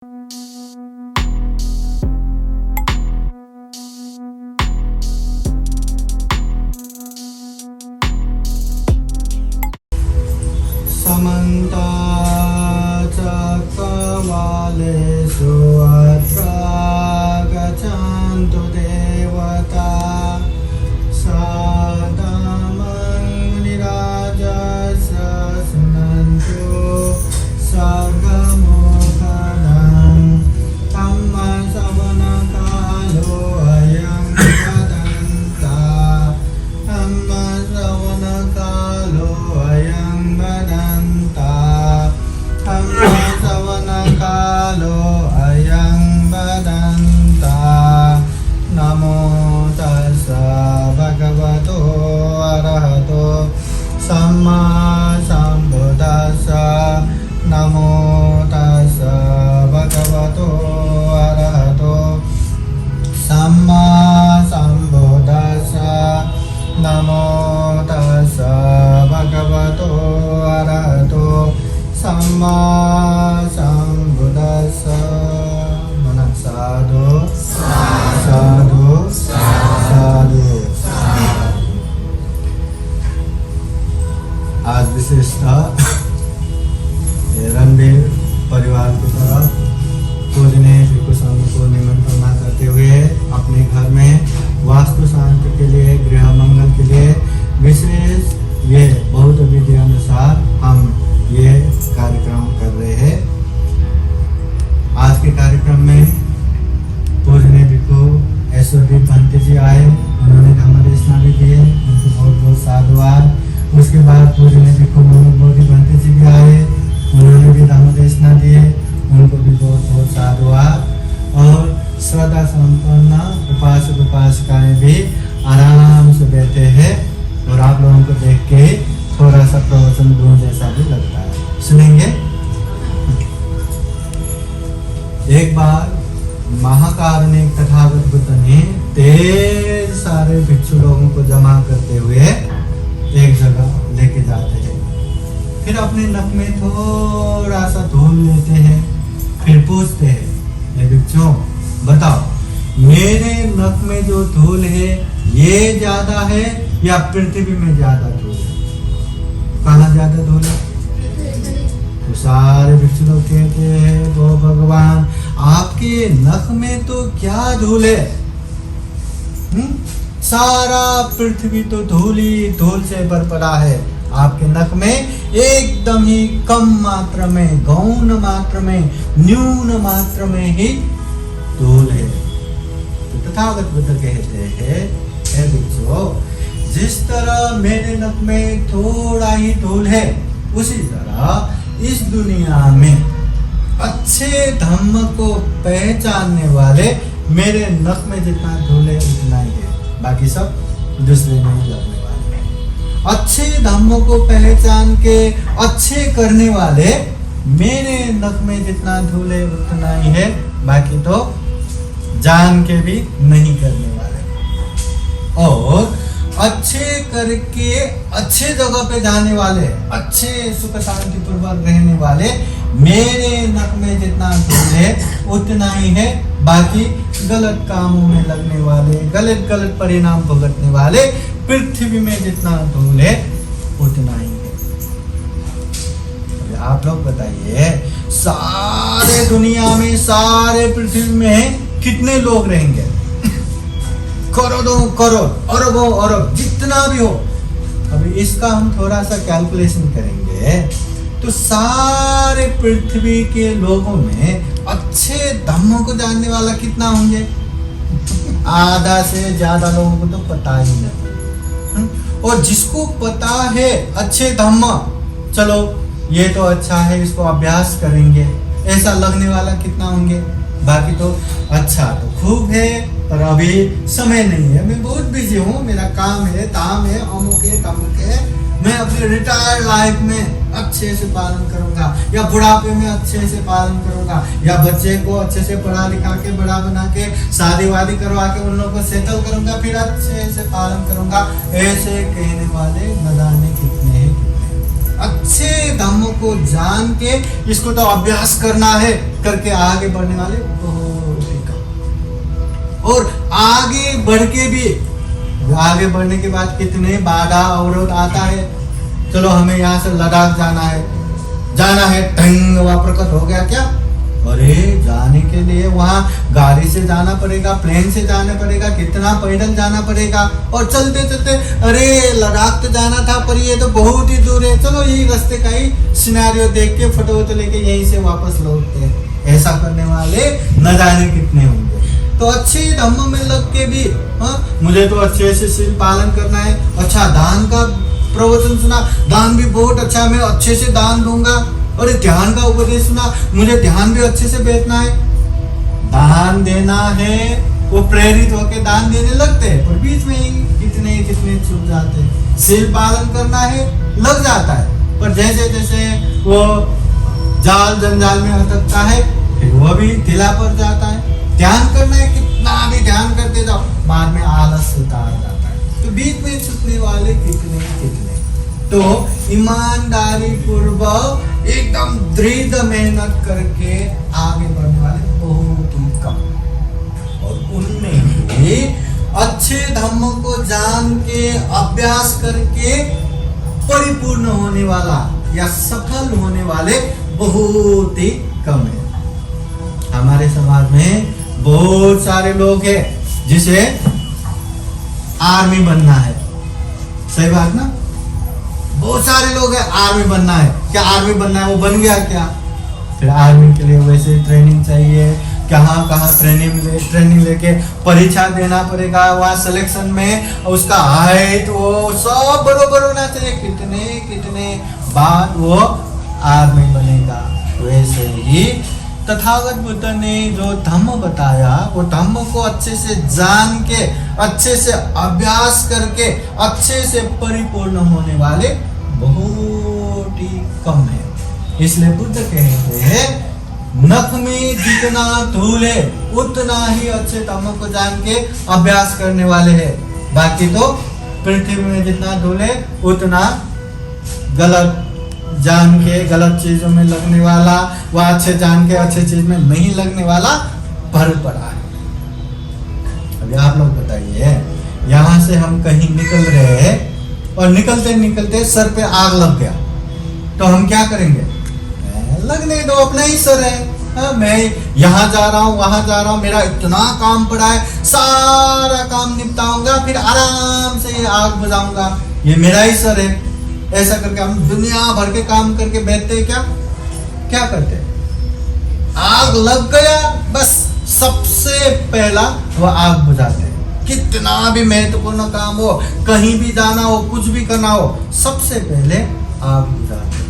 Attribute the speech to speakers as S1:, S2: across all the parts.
S1: समन्ता चक्रवालेषु अत्र गच्छन्तु देवता सदामन्निराजस्य शृण्वन्तु सर्गमोहनं धम्मश्रवणकालो अयं वदन्ता धम्मश्रवणकालो अयं वदन्ता धम्मश्रवणकालो अयं वदन्ता नमो तस्स भगवतो अरहतो सम्मा सम्बुद्धास्स नमो तस्स भगवतो अरहतो सम्मा सम्बुद्धास्स नमो तस्स भगवतो अरहतो सम्मा सम्बुद्धास्स। मनः साधु साधु साधु। आज विशेषतः रणबीर परिवार की तरफ पूजनीय भिक्षु संघ को निमंत्रण करते हुए अपने घर में वास्तु शांति के लिए, गृह मंगल के लिए विशेष ये बौद्ध विधि अनुसार हम ये कार्यक्रम कर रहे हैं। आज के कार्यक्रम में पूजनीय भिक्षु ऐश्वर्य भंते जी आए, उन्होंने धम्मदेशना भी दिए, उनको बहुत बहुत साधुवाद। उसके बाद पूजनीय भिक्षु मनोबोधि भंते जी भी आए, उन्होंने भी धम्मदेशना दिए, उनको भी बहुत बहुत साधुवाद। और श्रद्धा संपन्न उपासक उपासिकाएं भी आराम से बैठे हैं और आप लोगों को देख के थोड़ा सा प्रवचन गुरु जैसा भी लगता है। सुनेंगे? एक बार महाकारुणिक तथागत बुद्ध ने ढेर सारे भिक्षु लोगों को जमा करते हुए एक जगह लेके जाते हैं। फिर अपने नक में थोड़ा सा धूल लेते हैं, फिर पूछते हैं, ये भिक्षु बताओ, मेरे नक में जो धूल है ये ज्यादा है या पृथ्वी में ज्यादा धूल है? कहाँ ज्यादा धूल है? तो सारे भिक्षु लोग कहते हैं, वो भगवान आपके नख में तो क्या धूल है? सारा पृथ्वी तो धूल ही धूल से भर पड़ा है, आपके नख में एकदम ही कम मात्रा में, गौण मात्रा में, न्यून मात्रा में ही धूल है। तो तथागत बुद्ध कहते हैं, हे भिक्षु, जिस तरह मेरे नख में थोड़ा ही धूल है, उसी तरह इस दुनिया में अच्छे धम्म को पहचानने वाले मेरे नख में जितना धूल है उतना ही है, बाकी सब दूसरे नहीं लगने वाले। अच्छे धम्मों को पहचान के अच्छे करने वाले मेरे नख में जितना धूल है उतना ही है, बाकी तो जान के भी नहीं करने वाले। और अच्छे करके अच्छे जगह पे जाने वाले, अच्छे सुख शांति पूर्वक रहने वाले मेरे नख में जितना धूल है उतना ही है, बाकी गलत कामों में लगने वाले, गलत गलत परिणाम भुगतने वाले पृथ्वी में जितना धूल है उतना ही है। आप लोग बताइए, सारे दुनिया में, सारे पृथ्वी में कितने लोग रहेंगे? करोड़ों करोड़, अरबों अरब, जितना भी हो। अभी इसका हम थोड़ा सा कैलकुलेशन करेंगे तो सारे पृथ्वी के लोगों में अच्छे धम्मों को जानने वाला कितना होंगे? आधा से ज्यादा लोगों को तो पता ही नहीं। और जिसको पता है अच्छे धम्म, चलो ये तो अच्छा है, इसको अभ्यास करेंगे, ऐसा लगने वाला कितना होंगे? बाकी तो अच्छा तो खूब है पर अभी समय नहीं है, मैं बहुत बिजी हूँ, मेरा काम है, दाम है, अमुक है, तमुक है, मैं अपने रिटायर्ड लाइफ में अच्छे से पालन करूंगा, या बुढ़ापे में अच्छे से पालन करूंगा, या बच्चे को अच्छे से पढ़ा लिखा के बड़ा बना के शादी वादी करवा के उन लोगों को सेटल करूंगा, फिर अच्छे से पालन करूंगा। ऐसे कहने वाले न जाने कितने हैं कितने। अच्छे धम्म को जान के इसको तो अभ्यास करना है, करके आगे बढ़ने वाले बहुत ही कम। और आगे बढ़ के भी, आगे बढ़ने के बाद कितने बाधा अवरोध आता है। चलो हमें यहाँ से लद्दाख जाना है, टंग वहां प्रकट हो गया क्या? अरे जाने के लिए वहां गाड़ी से जाना पड़ेगा, प्लेन से जाना पड़ेगा, कितना पैदल जाना पड़ेगा। और चलते चलते अरे लद्दाख तो जाना था पर ये तो बहुत ही दूर है, चलो यही रास्ते का ही सिनेरियो देख के फोटो तो लेके यहीं से वापस लौटते हैं। ऐसा करने वाले न जाने कितने होंगे। तो अच्छे धम्म में लग के भी मुझे तो अच्छे से शील पालन करना है, अच्छा दान का प्रवचन सुना, दान भी बहुत अच्छा, मैं अच्छे से दान दूंगा। और ध्यान का उपदेश सुना, मुझे ध्यान भी अच्छे से बैठना है। दान देना है, वो प्रेरित होकर दान देने लगते हैं, पर बीच में ही कितने कितने चूक जाते हैं। शील पालन करना है, लग जाता है, पर जैसे जैसे वो जाल जंजाल में अटकता है, फिर वो भी ढीला पड़ जाता है। ध्यान करना है, कितना भी ध्यान करते जाओ, बाद में आलस उतार जाता है। तो बीच में छूटने वाले कितने कितने। तो ईमानदारी पूर्वक एकदम दृढ़ मेहनत करके आगे बढ़ने वाले बहुत ही कम। और उनमें भी अच्छे धम्म को जान के अभ्यास करके परिपूर्ण होने वाला या सफल होने वाले बहुत ही कम है। हमारे समाज में बहुत सारे लोग हैं जिसे आर्मी बनना है, सही बात ना? बहुत सारे लोग हैं आर्मी बनना है, क्या आर्मी बनना है, वो बन गया क्या? फिर आर्मी के लिए वैसे ट्रेनिंग चाहिए, कहाँ ट्रेनिंग लेके परीक्षा देना पड़ेगा, वहाँ सिलेक्शन में उसका हाइट वो सब बरोबर होना चाहिए, कितने कितने बाद वो आर्मी बनेगा। वैसे ही तथागत बुद्ध ने जो धम्म बताया, वो धम्म को अच्छे से जान के, अच्छे से अभ्यास करके, अच्छे से परिपूर्ण होने वाले बहुत ही कम है। इसलिए बुद्ध कहते हैं नख में जितना धूल है उतना ही अच्छे धम्म को जान के अभ्यास करने वाले हैं। बाकी तो पृथ्वी में जितना धूल है उतना गलत जान के गलत चीजों में लगने वाला, वह अच्छे जान के अच्छे चीज में नहीं लगने वाला भर पड़ा है। अभी आप लोग बताइए, यहाँ से हम कहीं निकल रहे हैं और निकलते निकलते सर पे आग लग गया, तो हम क्या करेंगे? लगने दो, अपना ही सर है। मैं यहाँ जा रहा हूँ, वहां जा रहा हूँ, मेरा इतना काम पड़ा है, सारा काम निपटाऊंगा, फिर आराम से आग बुझाऊंगा, ये मेरा ही सर है। ऐसा करके हम दुनिया भर के काम करके बैठते क्या करते? आग लग गया, बस सबसे पहला वो आग बुझाते हैं। कितना भी महत्वपूर्ण काम हो, कहीं भी जाना हो, कुछ भी करना हो, सबसे पहले आग बुझाते हैं।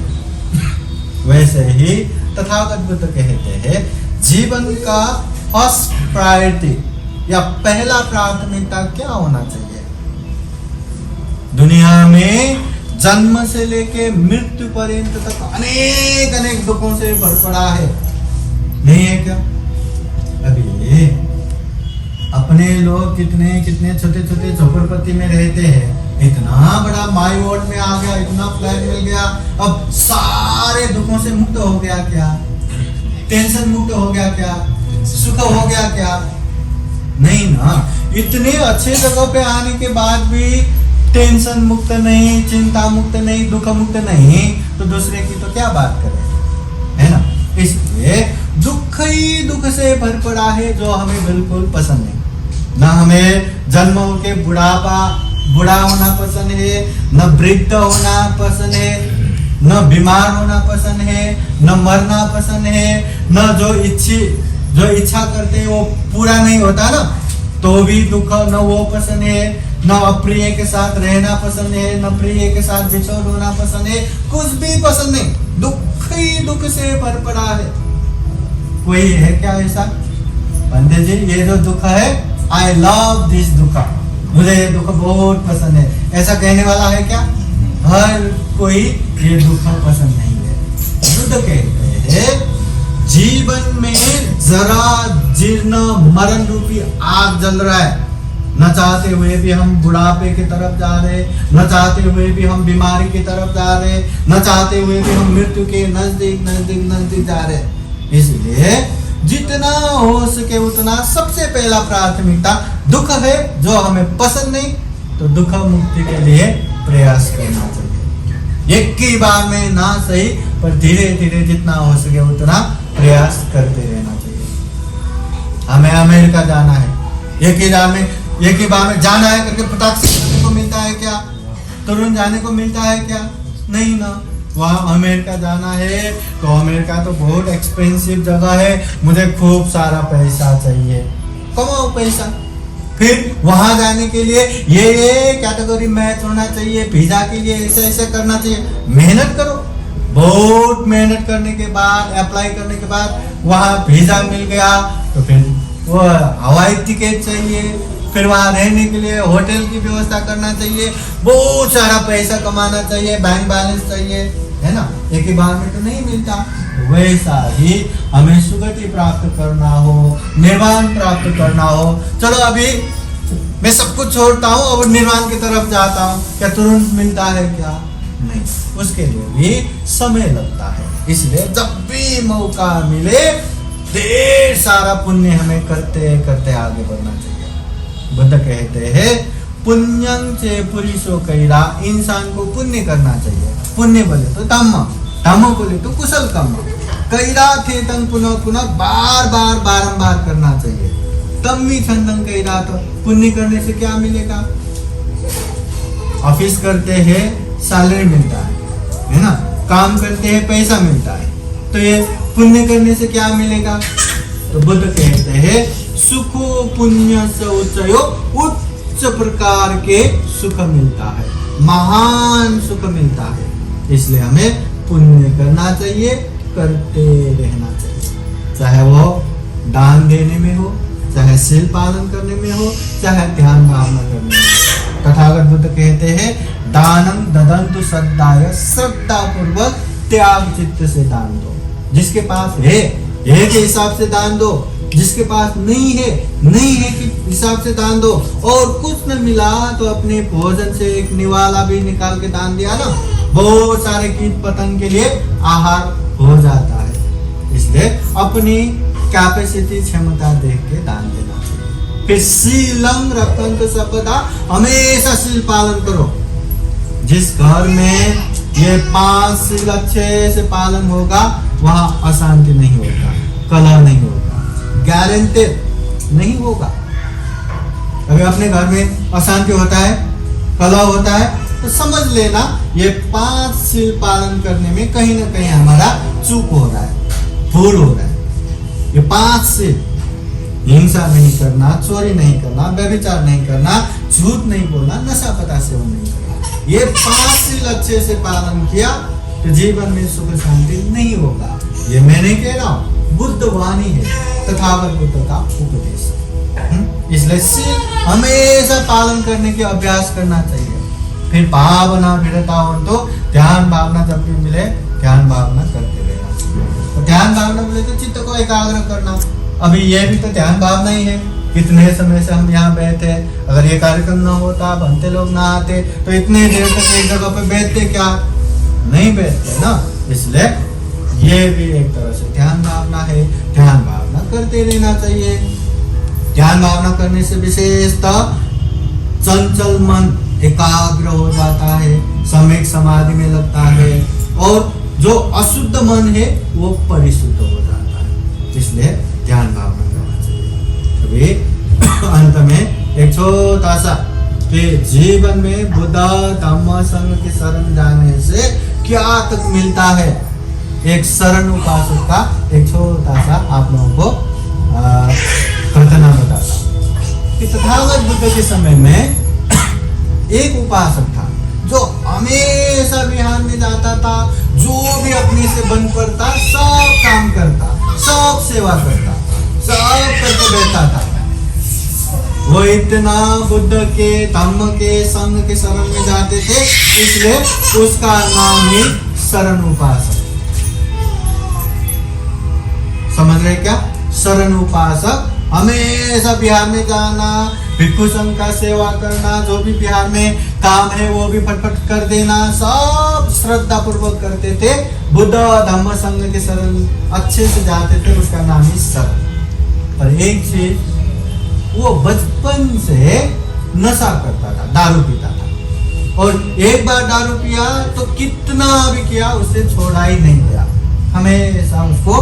S1: वैसे ही तथागत बुद्ध कहते हैं जीवन का फर्स्ट प्रायोरिटी या पहला प्राथमिकता क्या होना चाहिए? दुनिया में जन्म से लेके मृत्यु पर्यंत तक अनेक अनेक दुखों से भर पड़ा है, नहीं है क्या? अभी अपने लोग कितने कितने छोटे छोटे झोपड़पट्टी में रहते हैं, इतना बड़ा माई वॉर्ड में आ गया, इतना फ्लैट मिल गया, अब सारे दुखों से मुक्त हो गया क्या? टेंशन मुक्त हो गया क्या? सुख हो गया क्या? नहीं ना। इतने अच्छे जगह पे आने के बाद भी टेंशन मुक्त नहीं, चिंता मुक्त नहीं, दुख मुक्त नहीं, तो दूसरे की तो क्या बात करें, है ना? इसलिए दुख ही दुख से भर पड़ा है, जो हमें बिल्कुल पसंद नहीं। ना हमें जन्म होके बुढ़ा होना पसंद है, न वृद्ध होना पसंद है, न बीमार होना पसंद है, न मरना पसंद है, न जो इच्छा करते हैं वो पूरा नहीं होता ना, तो भी दुख न वो पसंद है, न अप्रिय के साथ रहना पसंद है, न प्रिय के साथ बिछोड़ होना पसंद है, कुछ भी पसंद नहीं, दुख ही दुख से भर पड़ा है। कोई है क्या ऐसा? पंडित जी ये जो दुख है, आई लव दिस दुख, मुझे ये दुख बहुत पसंद है, ऐसा कहने वाला है क्या? हर कोई ये दुख पसंद नहीं है। बुद्ध कहते हैं जीवन में जरा जीर्ण मरण रूपी आग जल रहा है, न चाहते हुए भी हम बुढ़ापे की तरफ जा रहे, न चाहते हुए भी हम बीमारी की तरफ जा रहे, न चाहते हुए भी हम मृत्यु के नजदीक नजदीक नजदीक जा रहे। इसलिए जितना हो सके उतना सबसे पहला प्राथमिकता दुख है जो हमें पसंद नहीं, तो दुख मुक्ति के लिए प्रयास करना चाहिए। एक ही बार में ना सही, पर धीरे धीरे जितना हो सके उतना प्रयास करते रहना चाहिए। हमें अमेरिका जाना है, एक ही बार में जाना है करके फटाक से जाने को मिलता है क्या? तुरंत जाने को मिलता है क्या? नहीं ना। वहाँ अमेरिका जाना है तो अमेरिका तो बहुत एक्सपेंसिव जगह है, मुझे खूब सारा पैसा चाहिए, कमाओ पैसा। फिर वहां जाने के लिए ये कैटेगरी मैच होना चाहिए, वीजा के लिए ऐसे ऐसे करना चाहिए। मेहनत करो, बहुत मेहनत करने के बाद, अप्लाई करने के बाद वहाँ वीजा मिल गया तो फिर वो हवाई टिकट चाहिए, फिर वहाँ रहने के लिए होटल की व्यवस्था करना चाहिए, बहुत सारा पैसा कमाना चाहिए, बैंक बैलेंस चाहिए, है ना। एक ही बार में तो नहीं मिलता। वैसा ही हमें सुगति प्राप्त करना हो, निर्वाण प्राप्त करना हो, चलो अभी मैं सब कुछ छोड़ता हूँ और निर्वाण की तरफ जाता हूँ, क्या तुरंत मिलता है क्या? नहीं, उसके लिए भी समय लगता है। इसलिए जब भी मौका मिले ढेर सारा पुण्य हमें करते करते आगे बढ़ना चाहिए। बुद्ध कहते हैं पुण्यं चे पुरुषो कैला, इंसान को पुण्य करना चाहिए। पुण्य बोले तो धम्म बोले तो कुशल कर्म, कैला थे तंग पुनः पुनः बार बार बारंबार करना चाहिए। तम्मी छंदंग कैला, तो पुण्य करने से क्या मिलेगा? ऑफिस करते हैं सैलरी मिलता है ना, काम करते हैं पैसा मिलता है, तो ये पुण्य करने से क्या मिलेगा? तो बुद्ध कहते हैं सुखो पुण्य से उच्चयो, उच्च प्रकार के सुख मिलता है, महान सुख मिलता है। इसलिए हमें पुण्य करना चाहिए, करते रहना चाहिए, चाहे वो दान देने में हो, चाहे शील पालन करने में हो, चाहे ध्यान भावना करने में हो। तथागत बुद्ध कहते हैं दानम ददन्तु श्रद्धाय, श्रद्धा पूर्वक त्याग चित्त से दान दो। जिसके पास है के हिसाब से दान दो, जिसके पास नहीं है के हिसाब से दान दो। और कुछ न मिला तो अपने भोजन से एक निवाला भी निकाल के दान दिया ना, बहुत सारे कीट पतंग के लिए आहार हो जाता है। इसलिए अपनी कैपेसिटी, क्षमता देख के दान देना चाहिए। फिर शीलं रखंत सर्वदा, हमेशा शील पालन करो। जिस घर में ये 5 शील अच्छे से पालन होगा वहाँ अशांति नहीं होगा, कलह नहीं होगा, गारंटेड नहीं होगा। अगर अपने घर में अशांति होता है, कलह होता है, तो समझ लेना ये 5 शील पालन करने में कहीं ना कहीं हमारा चूक हो रहा है, भूल हो रहा है। ये 5 शील, हिंसा नहीं करना, चोरी नहीं करना, व्यभिचार नहीं करना, झूठ नहीं बोलना, नशा पता सेवन नहीं करना, ये 5 शील अच्छे से पालन किया तो जीवन में सुख शांति नहीं होगा। ये मैं नहीं कह रहा हूँ, बुद्ध वाणी है, तथागत बुद्ध का उपदेश। इसलिए शील हमेशा पालन करने के अभ्यास करना चाहिए। फिर भावना भिड़ता हो तो ध्यान भावना जब भी मिले ध्यान भावना करते रहना चाहिए। तो ध्यान भावना मिले तो चित्त को एकाग्र करना। अभी ये भी तो ध्यान भावना ही है। कितने समय से हम यहाँ बैठे, अगर ये कार्यक्रम ना होता, बनते लोग ना आते, तो इतने देर तक एक जगह पे बैठते क्या? नहीं बैठते ना। इसलिए ये भी एक तरह से ध्यान भावना है, ध्यान भावना करते रहना चाहिए। ध्यान भावना करने से विशेषतः चंचल मन एकाग्र हो जाता है, सम्यक समाधि में लगता है, और जो अशुद्ध मन है वो परिशुद्ध हो जाता है। इसलिए ध्यान भावना करना चाहिए। अभी अंत में एक छोटा सा कि जीवन में बुद्ध धम्म संघ की शरण जाने से क्या तक मिलता है, एक शरण उपासक का एक छोटा सा आप लोगों को घटना बताता हूँ कि तथागत बुद्ध के समय में एक उपासक था जो हमेशा विहार में जाता था, जो भी अपने से बन पड़ता सब काम करता, सब सेवा करता, सब करके बैठा था। वो इतना बुद्ध के धम्म के संघ के शरण में जाते थे, इसलिए उसका नाम ही शरण उपासक। समझ रहे क्या? शरण उपासक हमेशा बिहार में जाना, भिक्षु संघ का सेवा करना, जो भी बिहार में काम है वो भी फटफट कर देना, सब श्रद्धा पूर्वक करते थे। बुद्ध धम्म संघ के शरण अच्छे से जाते थे, उसका नाम ही शरण। पर एक चीज, वो बचपन से नशा करता था, दारू पीता था, और एक बार दारू पिया तो कितना भी किया उससे छोड़ा ही नहीं गया। हमेशा उसको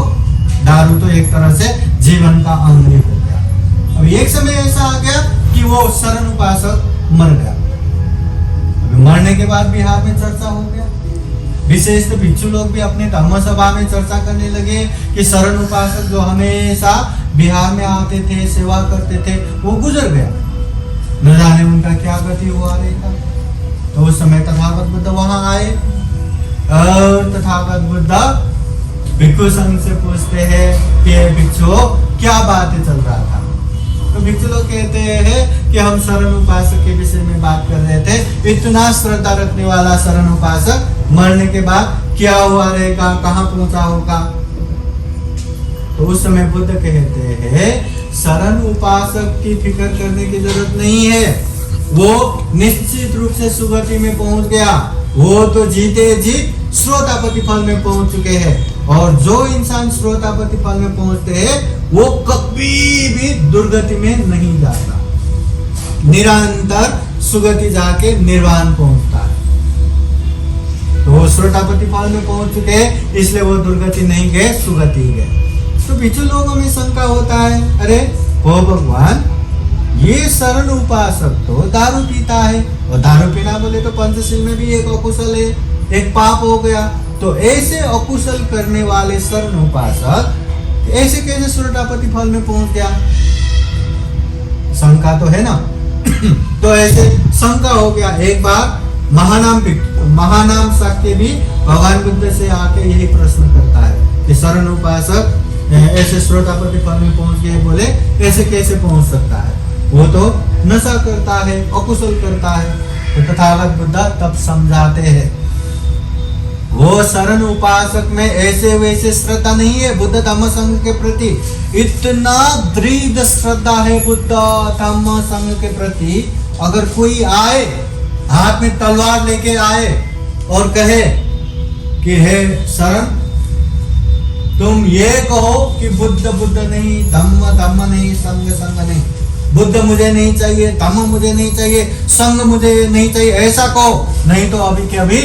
S1: दारू तो एक तरह से जीवन का अंग हो गया। अब एक समय ऐसा आ गया कि वो शरण उपासक मर गया। अभी मरने के बाद बिहार में चर्चा हो गया, विशेष तो भिक्षु लोग भी अपने धम्म सभा में चर्चा करने लगे कि शरण उपासक जो हमेशा बिहार में आते थे, सेवा करते थे, वो गुजर गया, न जाने उनका क्या गति हुआ रहेगा। तो उस समय तथागत बुद्ध वहां आए और तथागत बुद्ध भिक्षु संघ से पूछते हैं कि भिक्षु क्या बातें चल रहा था। तो भिक्षु लोग कहते हैं कि हम शरण उपासक के विषय में बात कर रहे थे, इतना श्रद्धा रखने वाला शरण उपासक मरने के बाद क्या हुआ रहेगा, कहाँ पहुंचा होगा। तो उस समय बुद्ध कहते हैं शरण उपासक की फिक्र करने की जरूरत नहीं है, वो निश्चित रूप से सुगति में पहुंच गया, वो तो जीते जी श्रोतापति फल में पहुंच चुके हैं। और जो इंसान श्रोतापति फल में पहुंचते हैं वो कभी भी दुर्गति में नहीं जाता, निरंतर सुगति जाके निर्वाण पहुंचता है। तो वो श्रोतापति फल में पहुंच चुके हैं, इसलिए वो दुर्गति नहीं गए, सुगति गए। तो भिक्षु लोगों में शंका होता है, अरे हो भगवान, ये शरण उपासक तो दारू पीता है, और दारू पीना बोले तो पंचशील में भी एक अकुशल है, एक पाप हो गया। तो ऐसे अकुशल करने वाले शरण उपासक ऐसे कैसे श्रोतापति फल में पहुंच गया? शंका तो है ना। तो ऐसे शंका हो गया। एक बार महानाम शाक्य भी भगवान बुद्ध से आके यही प्रश्न करता है कि शरण उपासक ऐसे श्रोतापति फल में पहुंच गए, बोले ऐसे कैसे पहुंच सकता है, वो तो नशा करता है, अकुशल करता है। तो तथागत बुद्ध तब समझाते हैं, वो शरण उपासक में ऐसे वैसे श्रद्धा नहीं है, बुद्ध धम्म संघ के प्रति इतना दृढ़ श्रद्धा है बुद्ध धम्म संघ के प्रति। अगर कोई आए, हाथ में तलवार लेके आए और कहे कि हे शरण, तुम ये कहो कि बुद्ध बुद्ध नहीं, धम्म धम्म नहीं, संघ संघ नहीं, बुद्ध मुझे नहीं चाहिए, धम्म मुझे नहीं चाहिए, संघ मुझे नहीं चाहिए, ऐसा कहो, नहीं तो अभी के अभी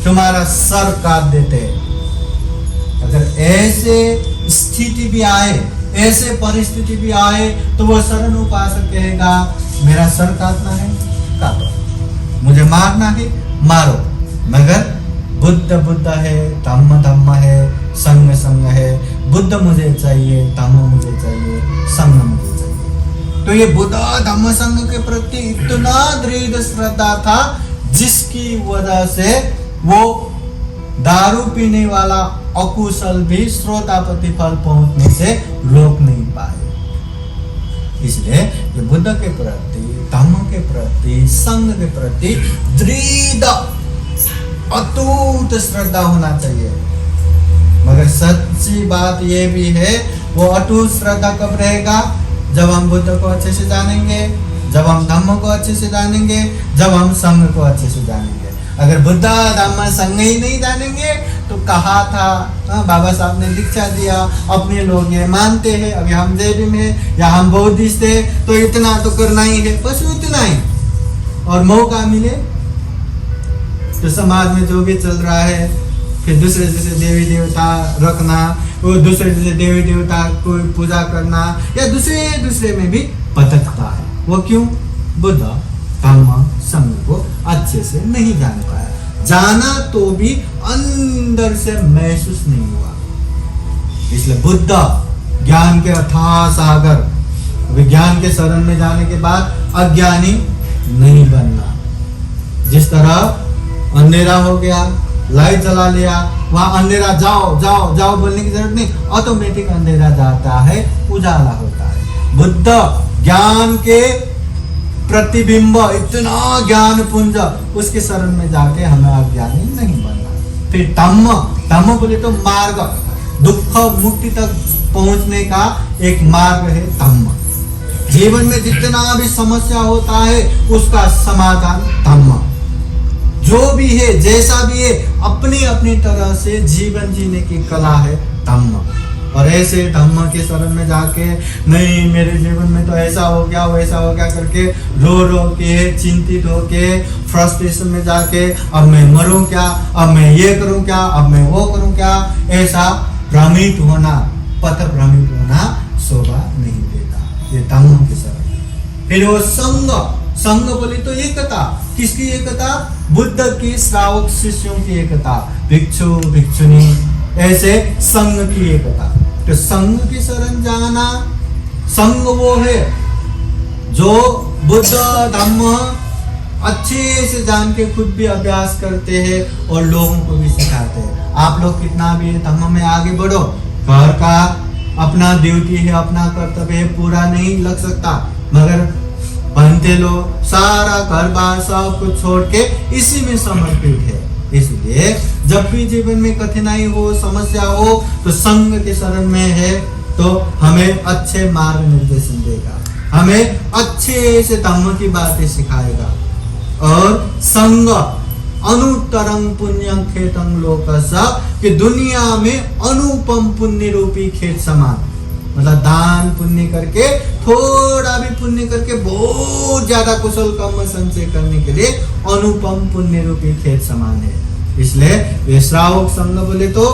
S1: तुम्हारा सर काट देते। अगर ऐसे स्थिति भी आए, ऐसे परिस्थिति भी आए, तो वो शरण उपासक कहेगा मेरा सर काटना है, काटो, मुझे मारना है, मारो, मगर बुद्ध बुद्ध है, धम्म धम्म है, संघ संघ है, बुद्ध मुझे चाहिए, धम्म मुझे चाहिए, संघ मुझे चाहिए। तो ये बुद्ध धम्म संघ के प्रति इतना दृढ़ श्रद्धा था, जिसकी वजह से वो दारू पीने वाला अकुशल भी श्रोतापति फल पहुंचने से रोक नहीं पाए। इसलिए ये बुद्ध के प्रति, धम्म के प्रति, संघ के प्रति दृढ़ अटूट श्रद्धा होना चाहिए। मगर सच्ची बात ये भी है, वो अटूट श्रद्धा कब रहेगा? जब हम बुद्ध को अच्छे से जानेंगे, जब हम धम्म को अच्छे से जानेंगे, जब हम संघ को अच्छे से जानेंगे। अगर बुद्ध धम्म संघ ही नहीं जानेंगे तो कहा था बाबा साहब ने दीक्षा दिया, अपने लोग ये मानते हैं, अभी हम जैन में या हम बौद्धिस्ट है तो इतना तो करना ही है, बस उतना ही। और मौका मिले तो समाज में जो भी चल रहा है, फिर दूसरे जैसे देवी देवता रखना, वो दूसरे जैसे देवी देवता को पूजा करना, या दूसरे में भी भटकता है। वो क्यों? बुद्ध धम्म संघ को अच्छे से नहीं जान पाया, जाना तो भी अंदर से महसूस नहीं हुआ। इसलिए बुद्ध ज्ञान के अथाह सागर, विज्ञान के शरण में जाने के बाद अज्ञानी नहीं बनना। जिस तरह अंधेरा हो गया, लाइट जला लिया, वहां अंधेरा जाओ जाओ जाओ बोलने की जरूरत नहीं, ऑटोमेटिक अंधेरा जाता है, उजाला होता है। बुद्ध ज्ञान के प्रतिबिंब, इतना ज्ञान पुंज, उसके शरण में जाके हमें अज्ञानी नहीं बनना। फिर धम्म बोले तो मार्ग, दुख मुक्ति तक पहुंचने का एक मार्ग है धम्म। जीवन में जितना भी समस्या होता है उसका समाधान धम्म। जो भी है, जैसा भी है, अपनी अपनी तरह से जीवन जीने की कला है धम्म। और ऐसे धम्म के शरण में जाके नहीं मेरे जीवन में तो ऐसा हो गया वैसा हो गया करके रो रो के चिंतित होके फ्रस्ट्रेशन में जाके अब मैं मरूं क्या, अब मैं ये करूं क्या, अब मैं वो करूं क्या, ऐसा भ्रमित होना, पथ भ्रमित होना शोभा नहीं देता। ये धम्म के शरण। फिर वो संग, संग बोले तो एकता। किसकी एकता? बुद्ध की श्रावक शिष्यों की एकता, भिक्षु भिक्षुनी, ऐसे संग की एकता। तो संग की शरण जाना, संग वो है जो बुद्ध धम्म अच्छे से जान के खुद भी अभ्यास करते हैं और लोगों को भी सिखाते हैं। आप लोग कितना भी धम्म में आगे बढ़ो, घर का अपना ड्यूटी है, अपना कर्तव्य है, पूरा नहीं लग सकता, मगर बनते लोग सारा घर बार सब कुछ छोड़ के इसी में समर्पित है। इसलिए जब भी जीवन में कठिनाई हो, समस्या हो, तो संग के शरण में है तो हमें अच्छे मार्ग निर्देशन देगा, हमें अच्छे से धम्म की बातें सिखाएगा। और संग अनुत्तरं पुण्यं खेतं लोकस्य, कि दुनिया में अनुपम पुण्य रूपी खेत समान, मतलब दान पुण्य करके, थोड़ा भी पुण्य करके बहुत ज्यादा कुशल कर्म संचय करने के लिए अनुपम पुण्य रूपी खेत समान है। इसलिए ये श्रावक संग बोले तो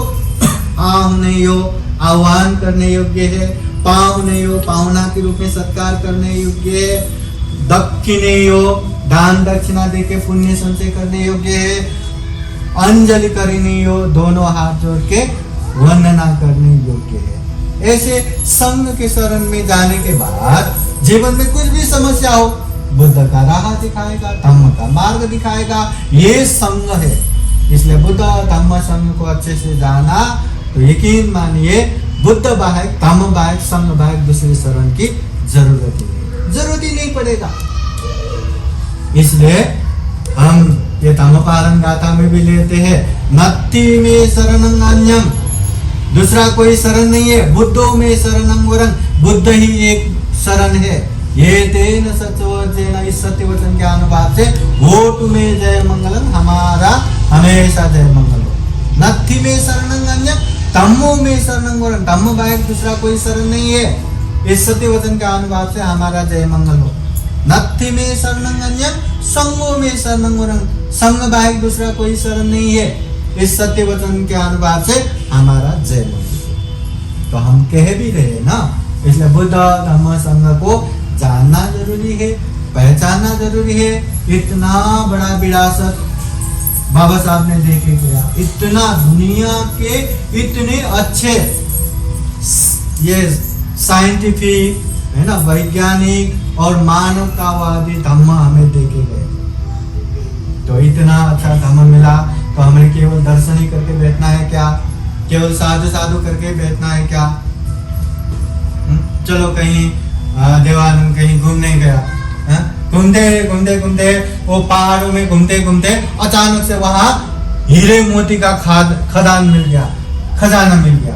S1: आह नहीं हो, आह्वान करने योग्य है, पाँव नहीं हो, पावना के रूप में सत्कार करने योग्य है, दक्षिणे हो, दान दक्षिणा देके पुण्य संचय करने योग्य है, अंजलि करनी हो, दोनों हाथ जोड़ के वंदना करने योग्य है। ऐसे संग के शरण में जाने के बाद जीवन में कुछ भी समस्या हो, बुद्ध का राह दिखाएगा, धम्म का मार्ग दिखाएगा, ये संग है। इसलिए बुद्ध धम्म संग को अच्छे से जाना तो यकीन मानिए बुद्ध बाहेक, धम्म बाहेक, संग बाहेक दूसरे शरण की जरूरत ही नहीं पड़ेगा। इसलिए हम ये धम्म पालन गाथा में भी लेते हैं, नत्थि में शरणं अन्यं, दूसरा कोई शरण नहीं है, बुद्धो में शरणं वरं, बुद्ध ही एक शरण है। ये तेन सचवचन, इस सत्य वचन के अनुवाद से हो तुम्हें जय मंगलम, हमारा हमेशा जय मंगल हो। नत्थि में शरणं अन्यं, धम्मो में शरणं वरं, धम्म बाहेक दूसरा कोई शरण नहीं है, इस सत्य वचन के अनुवाद से हमारा जय मंगल हो। नत्थि में शरणं अन्यं, संगो में शरणं वरं, संग बाहेक दूसरा कोई शरण नहीं है, इस सत्य वचन के अनुवाद से हमारा जय मंगल। तो हम कह भी रहे ना, इसलिए बुद्ध धम्म संग को जानना जरूरी है, पहचानना जरूरी है। इतना बड़ा विरासत बाबा साहब ने देखे गया, इतना दुनिया के इतने अच्छे ये साइंटिफिक है ना, वैज्ञानिक और मानवतावादी धम्म हमें देखे गए। तो इतना अच्छा धम्म मिला तो हमें केवल दर्शन ही करके बैठना है क्या? केवल साधु साधु करके बैठना है क्या? चलो कहीं देवानंद कहीं घूमने गया, घूमते घूमते घूमते वो पहाड़ों में घूमते घूमते अचानक से वहां हीरे मोती का खदान मिल गया, खजाना मिल गया।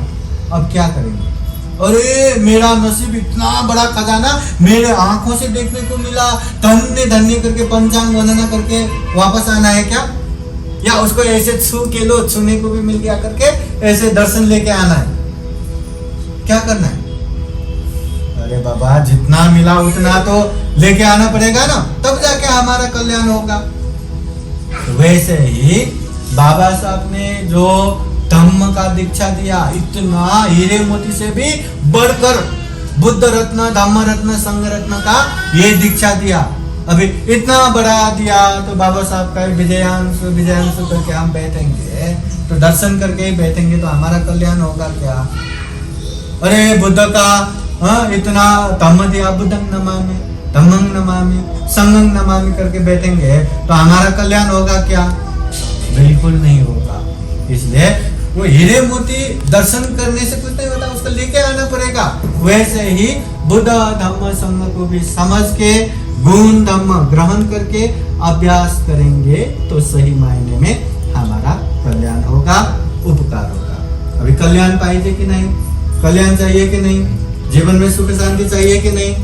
S1: अब क्या करेंगे? अरे मेरा नसीब इतना बड़ा खजाना मेरे आंखों से देखने को मिला, धन्य धन्य करके पंचांग वंदना करके वापस आना है क्या? या उसको ऐसे छू के लो, छूने को भी मिल गया करके ऐसे दर्शन लेके आना है? क्या करना है? अरे बाबा जितना मिला उतना तो लेके आना पड़ेगा ना, तब जाके हमारा कल्याण होगा। तो वैसे ही बाबा साहब ने जो धम्म का दीक्षा दिया, इतना हीरे मोती से भी बढ़कर बुद्ध रत्न, धम्म रत्न, संघ रत्न का ये दीक्षा दिया। अभी इतना बड़ा दिया तो बाबा साहब का विजयांश करके हम बैठेंगे तो दर्शन करके ही बैठेंगे तो हमारा कल्याण होगा क्या? अरे बुद्ध का इतना धम्म दिया, बुद्धं नमामि, धम्मं नमामि, संघं नमामि करके बैठेंगे तो हमारा कल्याण होगा क्या? बिल्कुल नहीं होगा। इसलिए वो हीरे मोती दर्शन करने से कुछ नहीं होता, उसको लेके आना पड़ेगा। वैसे ही बुद्ध धम्म संघ को भी समझ के गुण धम्म ग्रहण करके अभ्यास करेंगे तो सही मायने में हमारा कल्याण होगा, उपकार होगा। अभी कल्याण पाइए कि नहीं? कल्याण चाहिए कि नहीं? जीवन में सुख शांति चाहिए कि नहीं?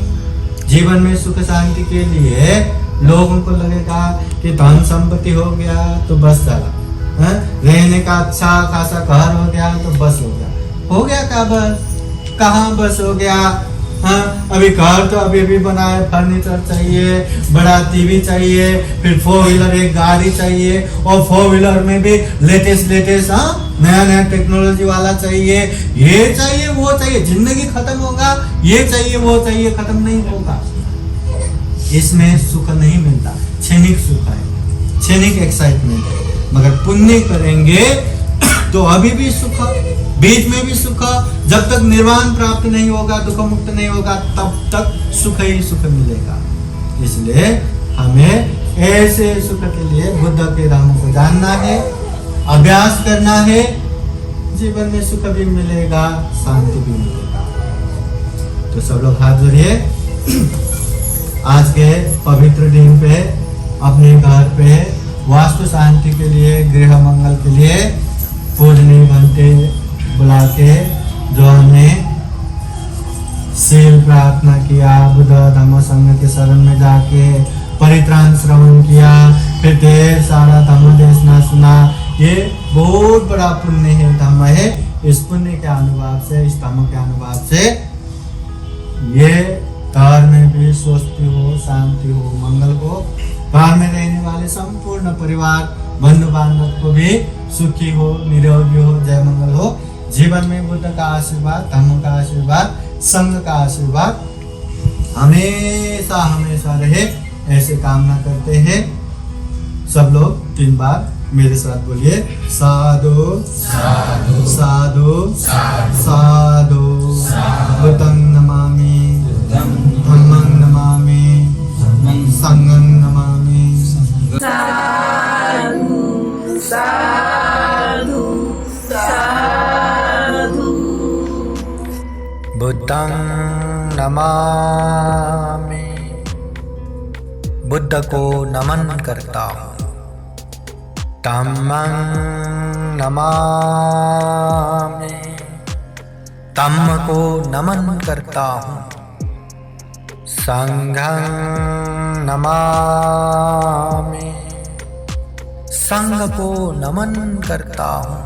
S1: जीवन में सुख शांति के लिए लोगों को लगेगा कि धन संपत्ति हो गया तो बस चला, रहने का अच्छा खासा घर हो गया तो बस हो गया क्या बस? कहाँ बस हो गया? हाँ, अभी घर तो अभी बना है, फर्नीचर चाहिए, बड़ा टीवी चाहिए, फिर 4 व्हीलर एक गाड़ी चाहिए, और 4 व्हीलर में भी लेटेस्ट नया टेक्नोलॉजी वाला चाहिए, ये चाहिए वो चाहिए। जिंदगी खत्म होगा, ये चाहिए वो चाहिए, खत्म नहीं होगा। इसमें सुख नहीं मिलता, क्षणिक सुख है, क्षणिक एक्साइटमेंट है। मगर पुण्य करेंगे तो अभी भी सुख, बीच में भी सुख, जब तक निर्वाण प्राप्त नहीं होगा, दुख मुक्त नहीं होगा, तब तक सुख ही सुख मिलेगा। इसलिए हमें ऐसे सुख के लिए बुद्ध के राहों को जानना है, अभ्यास करना है। जीवन में सुख भी मिलेगा, शांति भी मिलेगा। तो सब लोग हाथ जोड़िए। आज के पवित्र दिन पे अपने घर पे वास्तु शांति के लिए, गृह मंगल के लिए पूजनीय घंटे बुला के जो हमने शील प्रार्थना किया, बुद्ध धम्म संघ के शरण में जाके परित्राण श्रवण किया, फिर ढेर सारा धम्म देशना सुना, ये बहुत बड़ा पुण्य है, धम्म है। इस पुण्य के अनुभव से, इस धम्म के अनुभव से ये घर में भी स्वस्ति हो, शांति हो, मंगल हो। घर में रहने वाले संपूर्ण परिवार, बंधु बांधव को भी सुखी हो, निरोगी हो, जय मंगल हो। जीवन में बुद्ध का आशीर्वाद, धम्म का आशीर्वाद, संघ का आशीर्वाद हमेशा हमेशा रहे, ऐसे कामना करते हैं। सब लोग 3 बार मेरे साथ बोलिए, साधु साधु साधु साधु, बुद्धं नमामि, धम्मं नमामि, संघं नमामि।
S2: साधु साधु साधु।
S1: बुद्धं नमामि, बुद्ध को नमन करता हूँ। धम्मं नमामि, धम्म को नमन करता हूँ। संघं नमामि, संघ को नमन करता हूँ।